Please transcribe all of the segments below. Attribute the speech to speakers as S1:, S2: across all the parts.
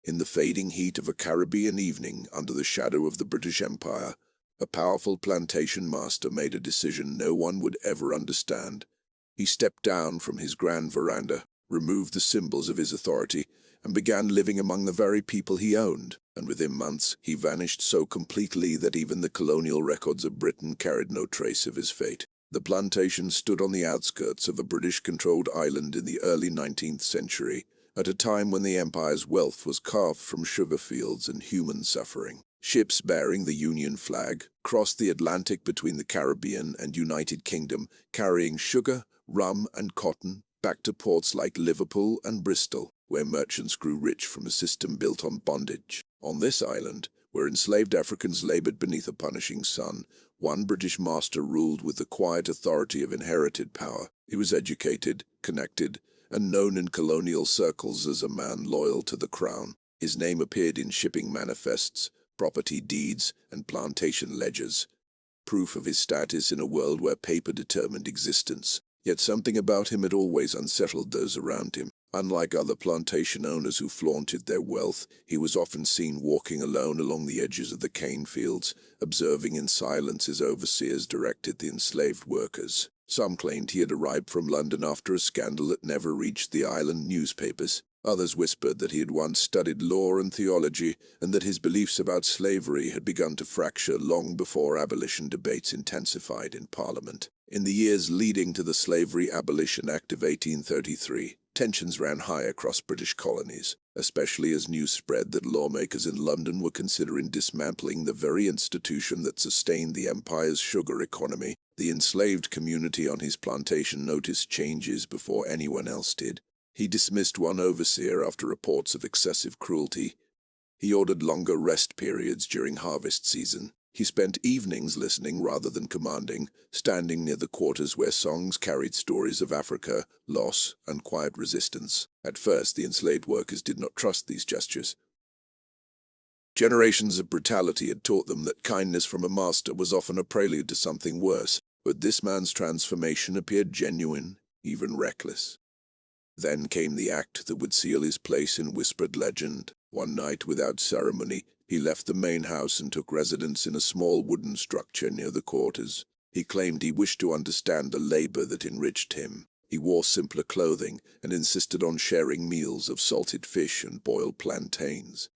S1: In the fading heat of a Caribbean evening under the shadow of the British Empire, a powerful plantation master made a decision no one would ever understand. He stepped down from his grand veranda, removed the symbols of his authority, and began living among the very people he owned, and within months he vanished so completely that even the colonial records of Britain carried no trace of his fate. The plantation stood on the outskirts of a British-controlled island in the early 19th century, at a time when the empire's wealth was carved from sugar fields and human suffering. Ships bearing the Union flag crossed the Atlantic between the Caribbean and United Kingdom, carrying sugar, rum, and cotton back to ports like Liverpool and Bristol, where merchants grew rich from a system built on bondage. On this island, where enslaved Africans labored beneath a punishing sun, one British master ruled with the quiet authority of inherited power. He was educated, connected, and known in colonial circles as a man loyal to the crown. His name appeared in shipping manifests, property deeds, and plantation ledgers, proof of his status in a world where paper determined existence. Yet something about him had always unsettled those around him. Unlike other plantation owners who flaunted their wealth, he was often seen walking alone along the edges of the cane fields, observing in silence as overseers directed the enslaved workers. Some claimed he had arrived from London after a scandal that never reached the island newspapers. Others whispered that he had once studied law and theology, and that his beliefs about slavery had begun to fracture long before abolition debates intensified in Parliament. In the years leading to the Slavery Abolition Act of 1833, tensions ran high across British colonies, especially as news spread that lawmakers in London were considering dismantling the very institution that sustained the empire's sugar economy. The enslaved community on his plantation noticed changes before anyone else did. He dismissed one overseer after reports of excessive cruelty. He ordered longer rest periods during harvest season. He spent evenings listening rather than commanding, standing near the quarters where songs carried stories of Africa, loss, and quiet resistance. At first, the enslaved workers did not trust these gestures. Generations of brutality had taught them that kindness from a master was often a prelude to something worse, but this man's transformation appeared genuine, even reckless. Then came the act that would seal his place in whispered legend. One night, without ceremony, he left the main house and took residence in a small wooden structure near the quarters. He claimed he wished to understand the labor that enriched him. He wore simpler clothing and insisted on sharing meals of salted fish and boiled plantains.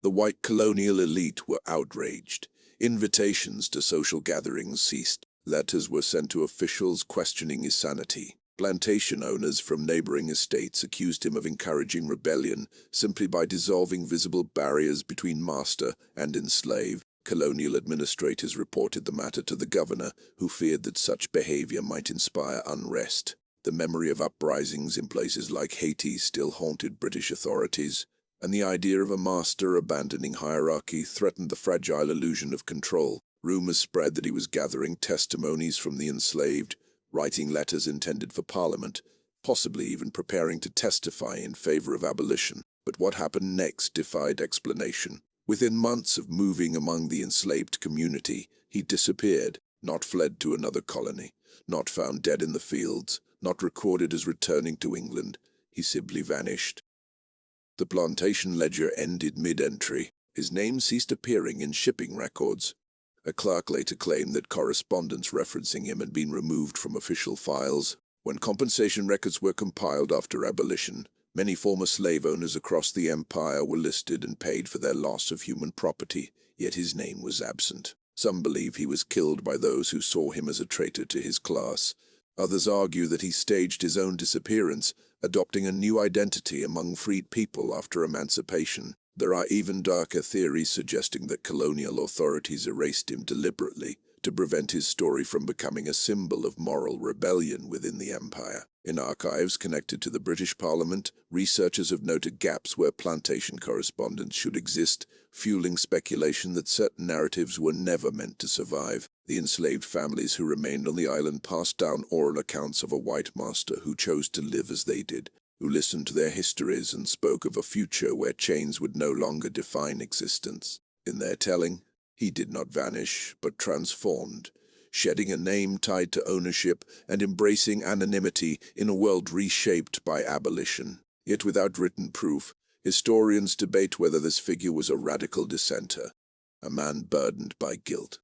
S1: The white colonial elite were outraged. Invitations to social gatherings ceased. Letters were sent to officials questioning his sanity. Plantation owners from neighboring estates accused him of encouraging rebellion simply by dissolving visible barriers between master and enslaved. Colonial administrators reported the matter to the governor, who feared that such behavior might inspire unrest. The memory of uprisings in places like Haiti still haunted British authorities, and the idea of a master abandoning hierarchy threatened the fragile illusion of control. Rumors spread that he was gathering testimonies from the enslaved, writing letters intended for Parliament, possibly even preparing to testify in favor of abolition. But what happened next defied explanation. Within months of moving among the enslaved community, he disappeared, not fled to another colony, not found dead in the fields, not recorded as returning to England. He simply vanished. The plantation ledger ended mid-entry. His name ceased appearing in shipping records. A clerk later claimed that correspondence referencing him had been removed from official files. When compensation records were compiled after abolition, many former slave owners across the empire were listed and paid for their loss of human property, yet his name was absent. Some believe he was killed by those who saw him as a traitor to his class. Others argue that he staged his own disappearance, adopting a new identity among freed people after emancipation. There are even darker theories suggesting that colonial authorities erased him deliberately to prevent his story from becoming a symbol of moral rebellion within the empire. In archives connected to the British Parliament, researchers have noted gaps where plantation correspondence should exist, fueling speculation that certain narratives were never meant to survive. The enslaved families who remained on the island passed down oral accounts of a white master who chose to live as they did, who listened to their histories and spoke of a future where chains would no longer define existence. In their telling, he did not vanish, but transformed, shedding a name tied to ownership and embracing anonymity in a world reshaped by abolition. Yet without written proof, Historians debate whether this figure was a radical dissenter, a man burdened by guilt,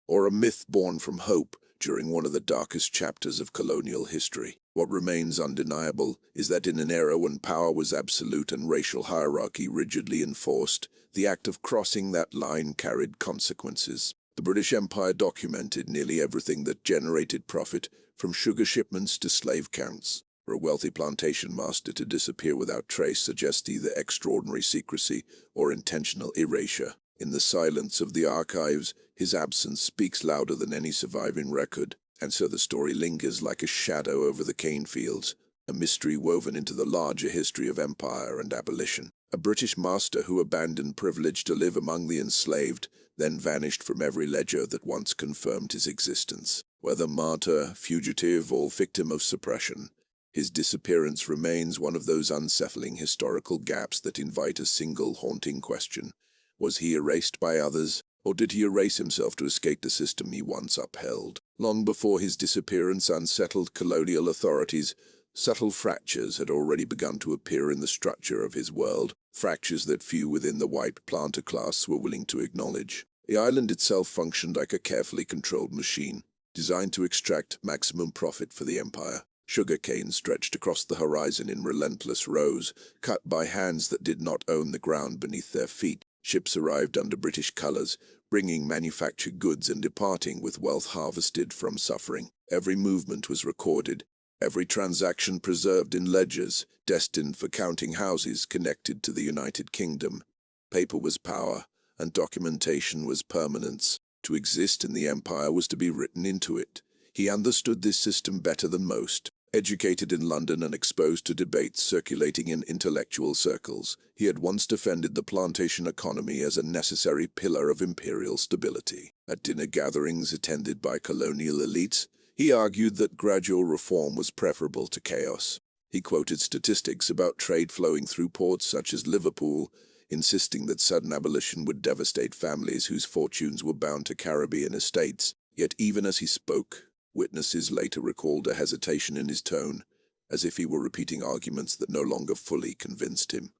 S1: or a myth born from hope during one of the darkest chapters of colonial history. What remains undeniable is that in an era when power was absolute and racial hierarchy rigidly enforced, the act of crossing that line carried consequences. The British Empire documented nearly everything that generated profit, from sugar shipments to slave counts. For a wealthy plantation master to disappear without trace suggests either extraordinary secrecy or intentional erasure. In the silence of the archives, his absence speaks louder than any surviving record, and so the story lingers like a shadow over the cane fields, a mystery woven into the larger history of empire and abolition. A British master who abandoned privilege to live among the enslaved, then vanished from every ledger that once confirmed his existence. Whether martyr, fugitive, or victim of suppression, his disappearance remains one of those unsettling historical gaps that invite a single haunting question. Was he erased by others, or did he erase himself to escape the system he once upheld? Long before his disappearance unsettled colonial authorities, subtle fractures had already begun to appear in the structure of his world, fractures that few within the white planter class were willing to acknowledge. The island itself functioned like a carefully controlled machine, designed to extract maximum profit for the empire. Sugar cane stretched across the horizon in relentless rows, cut by hands that did not own the ground beneath their feet. Ships arrived under British colours, bringing manufactured goods and departing with wealth harvested from suffering. Every movement was recorded, every transaction preserved in ledgers, destined for counting houses connected to the United Kingdom. Paper was power, and documentation was permanence. To exist in the empire was to be written into it. He understood this system better than most. Educated in London and exposed to debates circulating in intellectual circles, he had once defended the plantation economy as a necessary pillar of imperial stability. At dinner gatherings attended by colonial elites, he argued that gradual reform was preferable to chaos. He quoted statistics about trade flowing through ports such as Liverpool, insisting that sudden abolition would devastate families whose fortunes were bound to Caribbean estates. Yet even as he spoke, witnesses later recalled a hesitation in his tone, as if he were repeating arguments that no longer fully convinced him.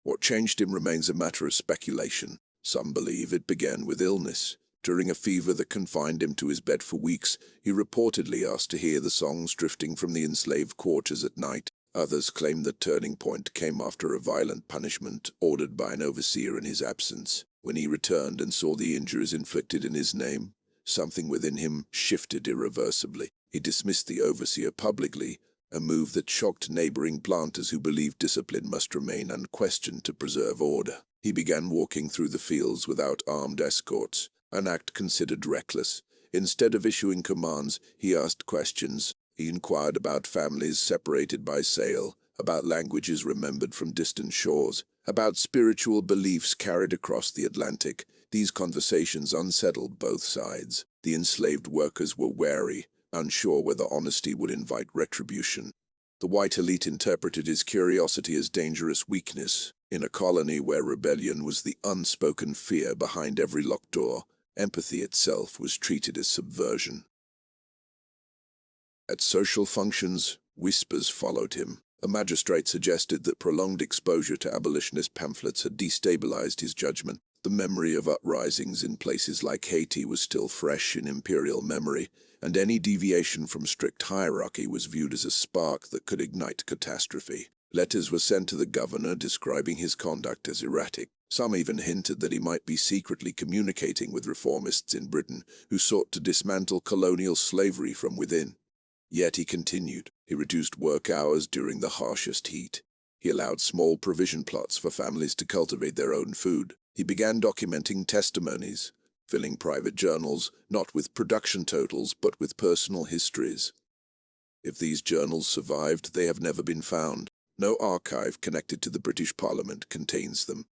S1: What changed him remains a matter of speculation. Some believe it began with illness. During a fever that confined him to his bed for weeks, he reportedly asked to hear the songs drifting from the enslaved quarters at night. Others claim the turning point came after a violent punishment ordered by an overseer in his absence. When he returned and saw the injuries inflicted in his name, something within him shifted irreversibly. He dismissed the overseer publicly, a move that shocked neighboring planters who believed discipline must remain unquestioned to preserve order. He began walking through the fields without armed escorts, an act considered reckless. Instead of issuing commands, he asked questions. He inquired about families separated by sale, about languages remembered from distant shores, about spiritual beliefs carried across the Atlantic. These conversations unsettled both sides. The enslaved workers were wary, unsure whether honesty would invite retribution. The white elite interpreted his curiosity as dangerous weakness. In a colony where rebellion was the unspoken fear behind every locked door, empathy itself was treated as subversion. At social functions, whispers followed him. A magistrate suggested that prolonged exposure to abolitionist pamphlets had destabilized his judgment. The memory of uprisings in places like Haiti was still fresh in imperial memory, and any deviation from strict hierarchy was viewed as a spark that could ignite catastrophe. Letters were sent to the governor describing his conduct as erratic. Some even hinted that he might be secretly communicating with reformists in Britain who sought to dismantle colonial slavery from within. Yet he continued. He reduced work hours during the harshest heat. He allowed small provision plots for families to cultivate their own food. He began documenting testimonies, filling private journals, not with production totals, but with personal histories. If these journals survived, they have never been found. No archive connected to the British Parliament contains them.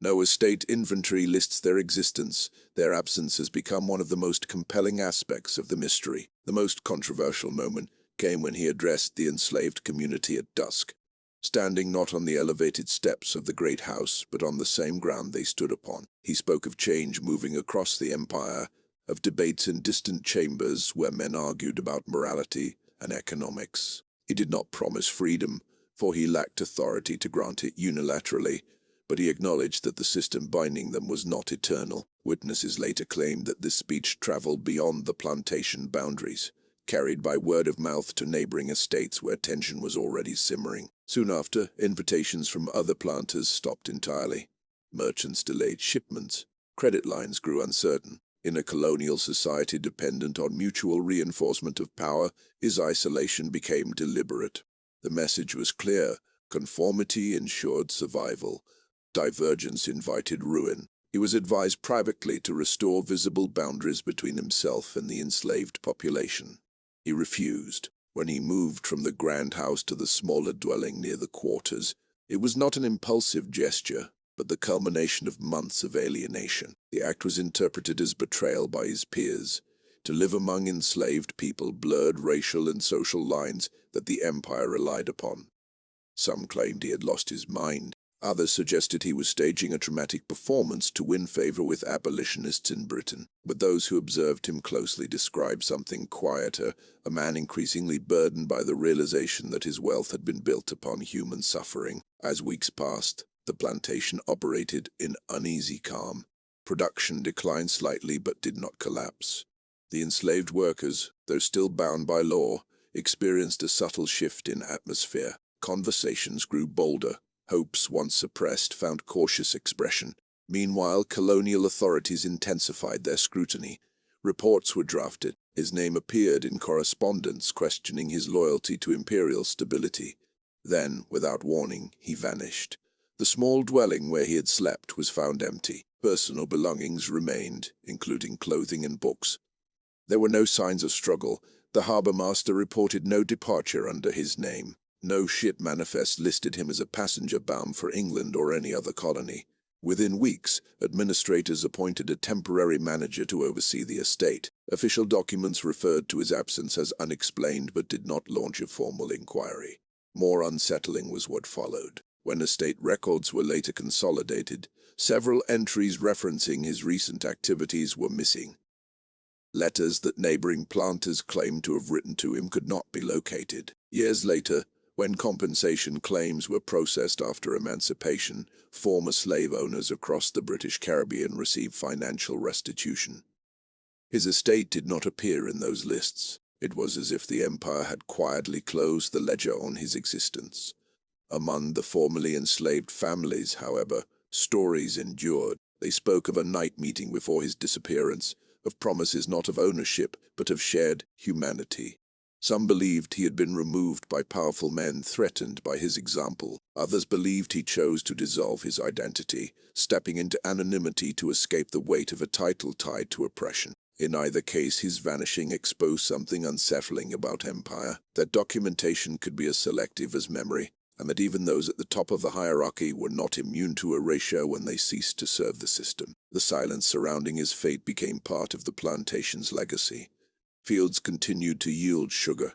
S1: No estate inventory lists their existence. Their absence has become one of the most compelling aspects of the mystery. The most controversial moment came when he addressed the enslaved community at dusk, standing not on the elevated steps of the great house, but on the same ground they stood upon. He spoke of change moving across the empire, of debates in distant chambers where men argued about morality and economics. He did not promise freedom, for he lacked authority to grant it unilaterally, but he acknowledged that the system binding them was not eternal. Witnesses later claimed that this speech traveled beyond the plantation boundaries, carried by word of mouth to neighboring estates where tension was already simmering. Soon after, invitations from other planters stopped entirely. Merchants delayed shipments. Credit lines grew uncertain. In a colonial society dependent on mutual reinforcement of power, his isolation became deliberate. The message was clear: conformity ensured survival. Divergence invited ruin. He was advised privately to restore visible boundaries between himself and the enslaved population. He refused. When he moved from the grand house to the smaller dwelling near the quarters, it was not an impulsive gesture, but the culmination of months of alienation. The act was interpreted as betrayal by his peers. To live among enslaved people blurred racial and social lines that the empire relied upon. Some claimed he had lost his mind. Others suggested he was staging a dramatic performance to win favor with abolitionists in Britain. But those who observed him closely described something quieter, a man increasingly burdened by the realization that his wealth had been built upon human suffering. As weeks passed, the plantation operated in uneasy calm. Production declined slightly but did not collapse. The enslaved workers, though still bound by law, experienced a subtle shift in atmosphere. Conversations grew bolder. Hopes once suppressed found cautious expression. Meanwhile, colonial authorities intensified their scrutiny. Reports were drafted. His name appeared in correspondence questioning his loyalty to imperial stability. Then, without warning, he vanished. The small dwelling where he had slept was found empty. Personal belongings remained, including clothing and books. There were no signs of struggle. The harbor master reported no departure under his name. No ship manifest listed him as a passenger bound for England or any other colony. Within weeks, administrators appointed a temporary manager to oversee the estate. Official documents referred to his absence as unexplained but did not launch a formal inquiry. More unsettling was what followed. When estate records were later consolidated, several entries referencing his recent activities were missing. Letters that neighboring planters claimed to have written to him could not be located. Years later, when compensation claims were processed after emancipation, former slave owners across the British Caribbean received financial restitution. His estate did not appear in those lists. It was as if the empire had quietly closed the ledger on his existence. Among the formerly enslaved families, however, stories endured. They spoke of a night meeting before his disappearance, of promises not of ownership, but of shared humanity. Some believed he had been removed by powerful men threatened by his example. Others believed he chose to dissolve his identity, stepping into anonymity to escape the weight of a title tied to oppression. In either case, his vanishing exposed something unsettling about empire, that documentation could be as selective as memory, and that even those at the top of the hierarchy were not immune to erasure when they ceased to serve the system. The silence surrounding his fate became part of the plantation's legacy. Fields continued to yield sugar.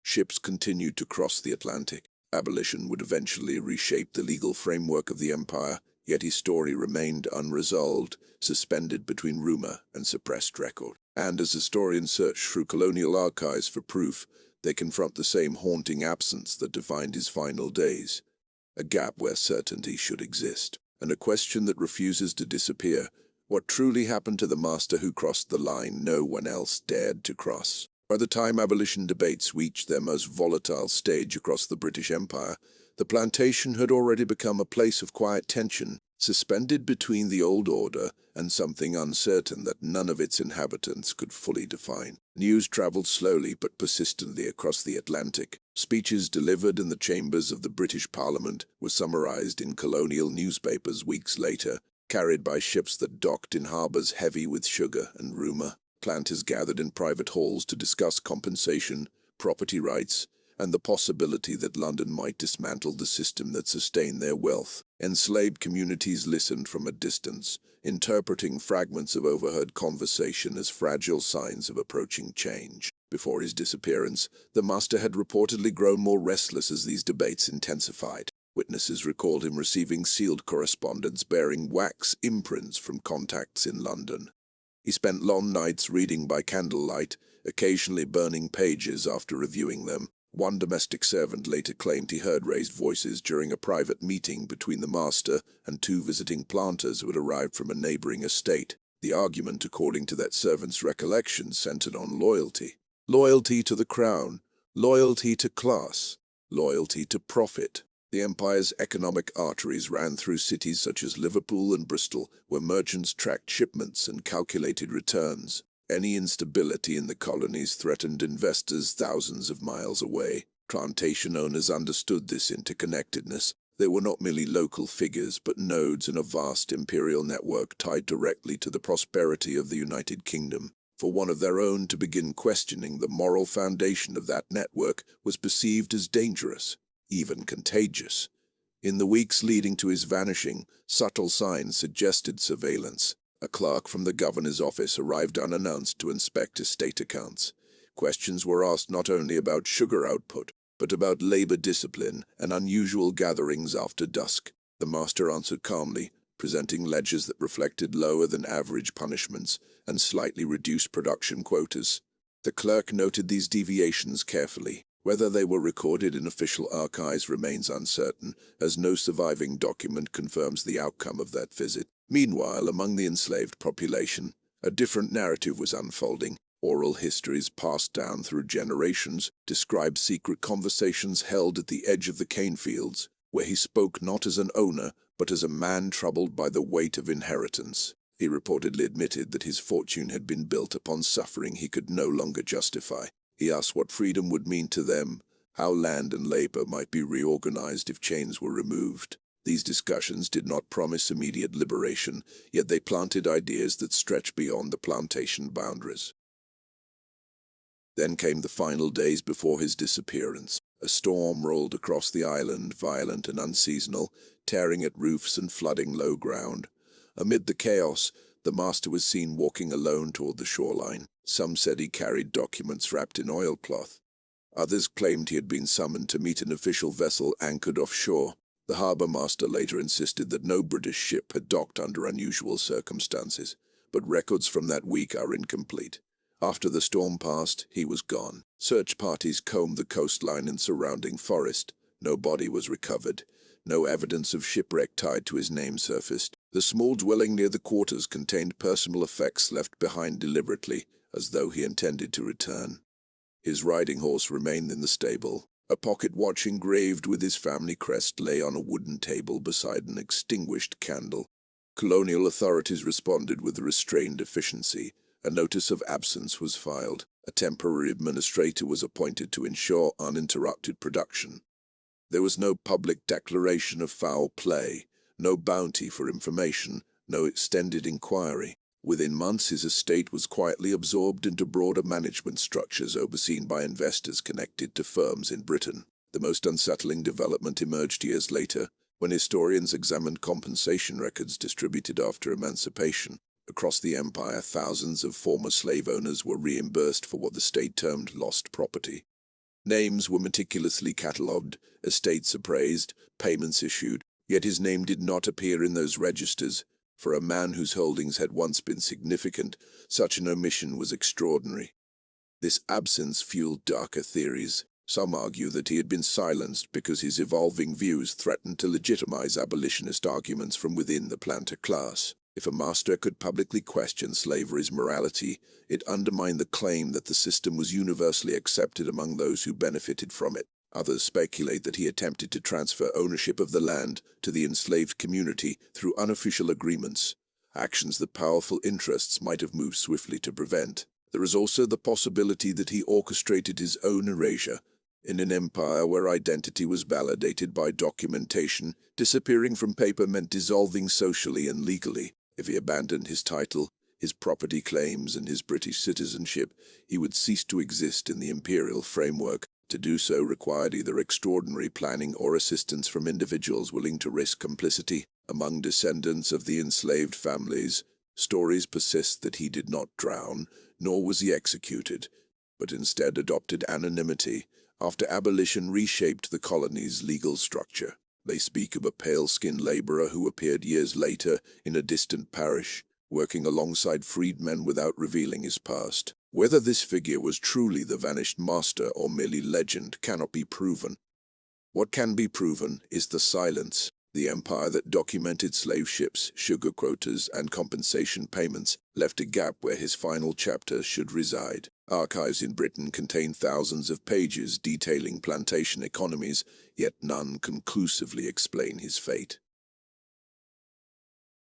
S1: Ships continued to cross the Atlantic. Abolition would eventually reshape the legal framework of the empire, yet his story remained unresolved, suspended between rumor and suppressed record. And as historians search through colonial archives for proof, they confront the same haunting absence that defined his final days. A gap where certainty should exist, and a question that refuses to disappear. What truly happened to the master who crossed the line no one else dared to cross? By the time abolition debates reached their most volatile stage across the British Empire, the plantation had already become a place of quiet tension, suspended between the old order and something uncertain that none of its inhabitants could fully define. News traveled slowly but persistently across the Atlantic. Speeches delivered in the chambers of the British Parliament were summarized in colonial newspapers weeks later, carried by ships that docked in harbors heavy with sugar and rumor. Planters gathered in private halls to discuss compensation, property rights, and the possibility that London might dismantle the system that sustained their wealth. Enslaved communities listened from a distance, interpreting fragments of overheard conversation as fragile signs of approaching change. Before his disappearance, the master had reportedly grown more restless as these debates intensified. Witnesses recalled him receiving sealed correspondence bearing wax imprints from contacts in London. He spent long nights reading by candlelight, occasionally burning pages after reviewing them. One domestic servant later claimed he heard raised voices during a private meeting between the master and two visiting planters who had arrived from a neighboring estate. The argument, according to that servant's recollections, centered on loyalty. Loyalty to the crown, loyalty to class, loyalty to profit. The empire's economic arteries ran through cities such as Liverpool and Bristol, where merchants tracked shipments and calculated returns. Any instability in the colonies threatened investors thousands of miles away. Plantation owners understood this interconnectedness. They were not merely local figures, but nodes in a vast imperial network tied directly to the prosperity of the United Kingdom. For one of their own to begin questioning the moral foundation of that network was perceived as dangerous, even contagious. In the weeks leading to his vanishing, subtle signs suggested surveillance. A clerk from the governor's office arrived unannounced to inspect estate accounts. Questions were asked not only about sugar output, but about labor discipline and unusual gatherings after dusk. The master answered calmly, presenting ledgers that reflected lower than average punishments and slightly reduced production quotas. The clerk noted these deviations carefully. Whether they were recorded in official archives remains uncertain, as no surviving document confirms the outcome of that visit. Meanwhile, among the enslaved population, a different narrative was unfolding. Oral histories passed down through generations describe secret conversations held at the edge of the cane fields, where he spoke not as an owner, but as a man troubled by the weight of inheritance. He reportedly admitted that his fortune had been built upon suffering he could no longer justify. He asked what freedom would mean to them, how land and labor might be reorganized if chains were removed. These discussions did not promise immediate liberation, yet they planted ideas that stretched beyond the plantation boundaries. Then came the final days before his disappearance. A storm rolled across the island, violent and unseasonal, tearing at roofs and flooding low ground. Amid the chaos, the master was seen walking alone toward the shoreline. Some said he carried documents wrapped in oilcloth. Others claimed he had been summoned to meet an official vessel anchored offshore. The harbour master later insisted that no British ship had docked under unusual circumstances, but records from that week are incomplete. After the storm passed, he was gone. Search parties combed the coastline and surrounding forest. No body was recovered. No evidence of shipwreck tied to his name surfaced. The small dwelling near the quarters contained personal effects left behind deliberately, as though he intended to return. His riding horse remained in the stable. A pocket watch engraved with his family crest lay on a wooden table beside an extinguished candle. Colonial authorities responded with restrained efficiency. A notice of absence was filed. A temporary administrator was appointed to ensure uninterrupted production. There was no public declaration of foul play, no bounty for information, no extended inquiry. Within months, his estate was quietly absorbed into broader management structures overseen by investors connected to firms in Britain. The most unsettling development emerged years later, when historians examined compensation records distributed after emancipation. Across the empire, thousands of former slave owners were reimbursed for what the state termed lost property. Names were meticulously catalogued, estates appraised, payments issued, yet his name did not appear in those registers. For a man whose holdings had once been significant, such an omission was extraordinary. This absence fueled darker theories. Some argue that he had been silenced because his evolving views threatened to legitimize abolitionist arguments from within the planter class. If a master could publicly question slavery's morality, it undermined the claim that the system was universally accepted among those who benefited from it. Others speculate that he attempted to transfer ownership of the land to the enslaved community through unofficial agreements, actions that powerful interests might have moved swiftly to prevent. There is also the possibility that he orchestrated his own erasure. In an empire where identity was validated by documentation, disappearing from paper meant dissolving socially and legally. If he abandoned his title, his property claims, and his British citizenship, he would cease to exist in the imperial framework. To do so required either extraordinary planning or assistance from individuals willing to risk complicity. Among descendants of the enslaved families, stories persist that he did not drown, nor was he executed, but instead adopted anonymity after abolition reshaped the colony's legal structure. They speak of a pale-skinned laborer who appeared years later in a distant parish, working alongside freedmen without revealing his past. Whether this figure was truly the vanished master or merely legend cannot be proven. What can be proven is the silence. The empire that documented slave ships, sugar quotas, and compensation payments left a gap where his final chapter should reside. Archives in Britain contain thousands of pages detailing plantation economies, yet none conclusively explain his fate.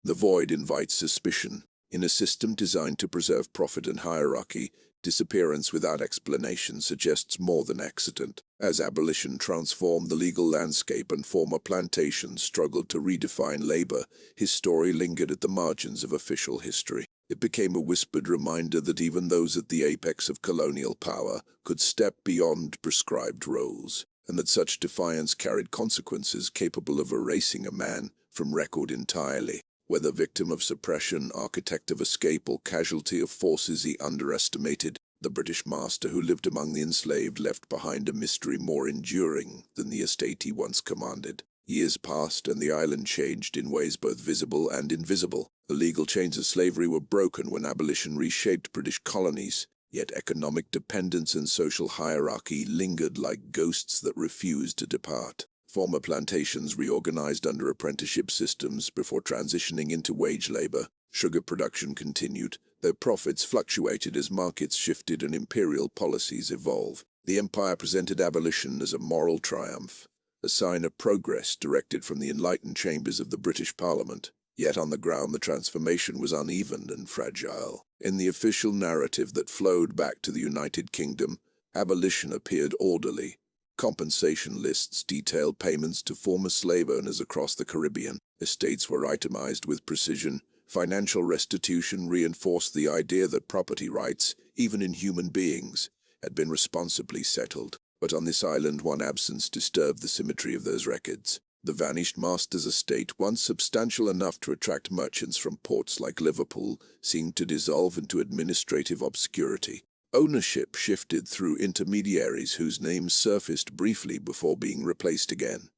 S1: The void invites suspicion. In a system designed to preserve profit and hierarchy, disappearance without explanation suggests more than accident. As abolition transformed the legal landscape and former plantations struggled to redefine labor, his story lingered at the margins of official history. It became a whispered reminder that even those at the apex of colonial power could step beyond prescribed roles, and that such defiance carried consequences capable of erasing a man from record entirely. Whether victim of suppression, architect of escape, or casualty of forces he underestimated, the British master who lived among the enslaved left behind a mystery more enduring than the estate he once commanded. Years passed, and the island changed in ways both visible and invisible. The legal chains of slavery were broken when abolition reshaped British colonies, yet economic dependence and social hierarchy lingered like ghosts that refused to depart. Former plantations reorganized under apprenticeship systems before transitioning into wage labor. Sugar production continued, though profits fluctuated as markets shifted and imperial policies evolved. The empire presented abolition as a moral triumph, a sign of progress directed from the enlightened chambers of the British Parliament. Yet on the ground the transformation was uneven and fragile. In the official narrative that flowed back to the United Kingdom, abolition appeared orderly. Compensation lists detailed payments to former slave owners across the Caribbean. Estates were itemized with precision. Financial restitution reinforced the idea that property rights, even in human beings, had been responsibly settled. But on this island, one absence disturbed the symmetry of those records. The vanished master's estate, once substantial enough to attract merchants from ports like Liverpool, seemed to dissolve into administrative obscurity. Ownership shifted through intermediaries whose names surfaced briefly before being replaced again.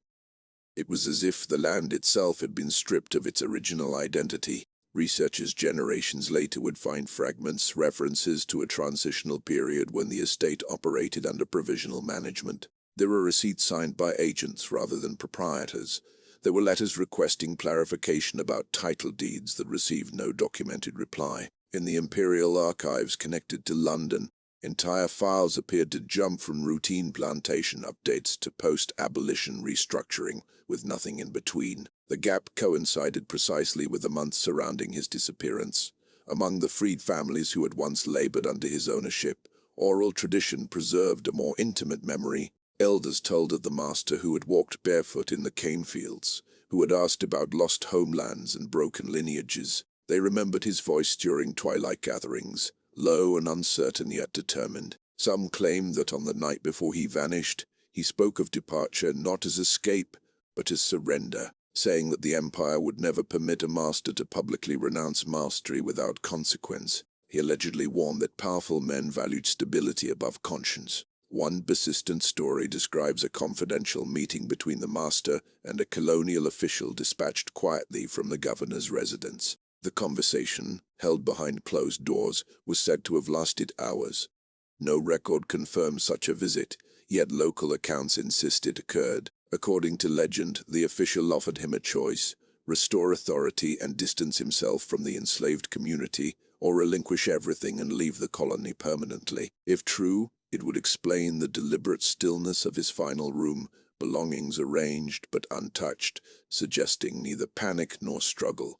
S1: It was as if the land itself had been stripped of its original identity. Researchers generations later would find fragments, references to a transitional period when the estate operated under provisional management. There were receipts signed by agents rather than proprietors. There were letters requesting clarification about title deeds that received no documented reply. In the imperial archives connected to London, entire files appeared to jump from routine plantation updates to post-abolition restructuring, with nothing in between. The gap coincided precisely with the months surrounding his disappearance. Among the freed families who had once labored under his ownership, oral tradition preserved a more intimate memory. Elders told of the master who had walked barefoot in the cane fields, who had asked about lost homelands and broken lineages. They remembered his voice during twilight gatherings, low and uncertain yet determined. Some claimed that on the night before he vanished, he spoke of departure not as escape, but as surrender, saying that the empire would never permit a master to publicly renounce mastery without consequence. He allegedly warned that powerful men valued stability above conscience. One persistent story describes a confidential meeting between the master and a colonial official dispatched quietly from the governor's residence. The conversation, held behind closed doors, was said to have lasted hours. No record confirms such a visit, yet local accounts insist it occurred. According to legend, the official offered him a choice: restore authority and distance himself from the enslaved community, or relinquish everything and leave the colony permanently. If true, it would explain the deliberate stillness of his final room, belongings arranged but untouched, suggesting neither panic nor struggle.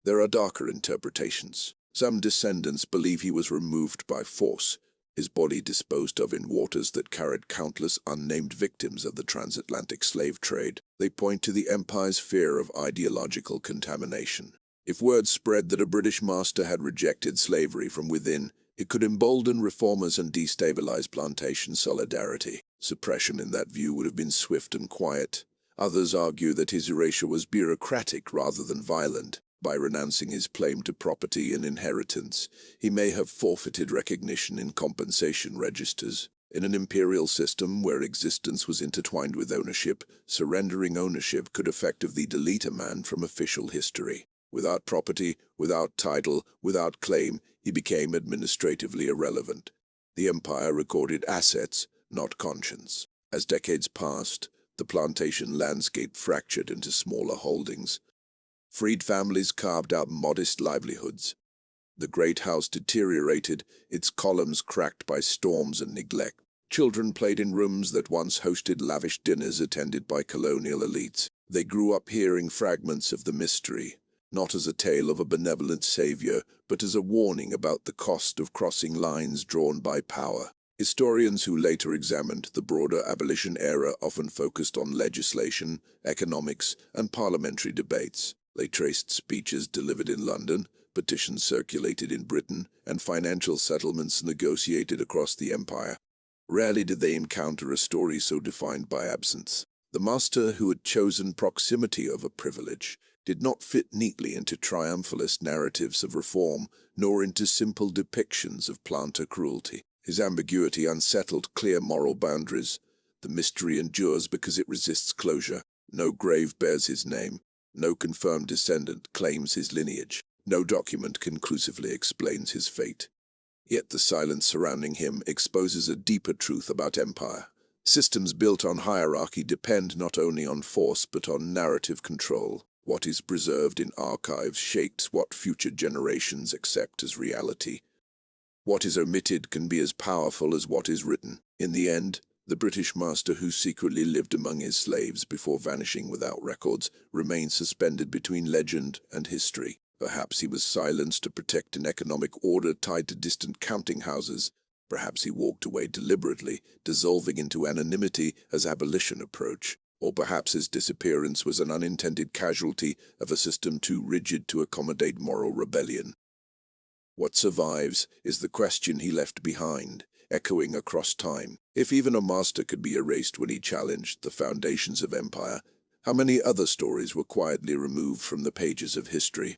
S1: There are darker interpretations. Some descendants believe he was removed by force, his body disposed of in waters that carried countless unnamed victims of the transatlantic slave trade. They point to the empire's fear of ideological contamination. If word spread that a British master had rejected slavery from within, it could embolden reformers and destabilize plantation solidarity. Suppression in that view would have been swift and quiet. Others argue that his erasure was bureaucratic rather than violent. By renouncing his claim to property and inheritance, he may have forfeited recognition in compensation registers. In an imperial system where existence was intertwined with ownership, surrendering ownership could effectively delete a man from official history. Without property, without title, without claim, he became administratively irrelevant. The empire recorded assets, not conscience. As decades passed, the plantation landscape fractured into smaller holdings. Freed families carved out modest livelihoods. The great house deteriorated, its columns cracked by storms and neglect. Children played in rooms that once hosted lavish dinners attended by colonial elites. They grew up hearing fragments of the mystery, not as a tale of a benevolent savior, but as a warning about the cost of crossing lines drawn by power. Historians who later examined the broader abolition era often focused on legislation, economics, and parliamentary debates. They traced speeches delivered in London, petitions circulated in Britain, and financial settlements negotiated across the empire. Rarely did they encounter a story so defined by absence. The master who had chosen proximity over privilege did not fit neatly into triumphalist narratives of reform, nor into simple depictions of planter cruelty. His ambiguity unsettled clear moral boundaries. The mystery endures because it resists closure. No grave bears his name. No confirmed descendant claims his lineage. No document conclusively explains his fate. Yet the silence surrounding him exposes a deeper truth about empire. Systems built on hierarchy depend not only on force but on narrative control. What is preserved in archives shapes what future generations accept as reality. What is omitted can be as powerful as what is written. In the end, the British master who secretly lived among his slaves before vanishing without records remains suspended between legend and history. Perhaps he was silenced to protect an economic order tied to distant counting houses. Perhaps he walked away deliberately, dissolving into anonymity as abolition approached. Or perhaps his disappearance was an unintended casualty of a system too rigid to accommodate moral rebellion. What survives is the question he left behind, echoing across time. If even a master could be erased when he challenged the foundations of empire, how many other stories were quietly removed from the pages of history?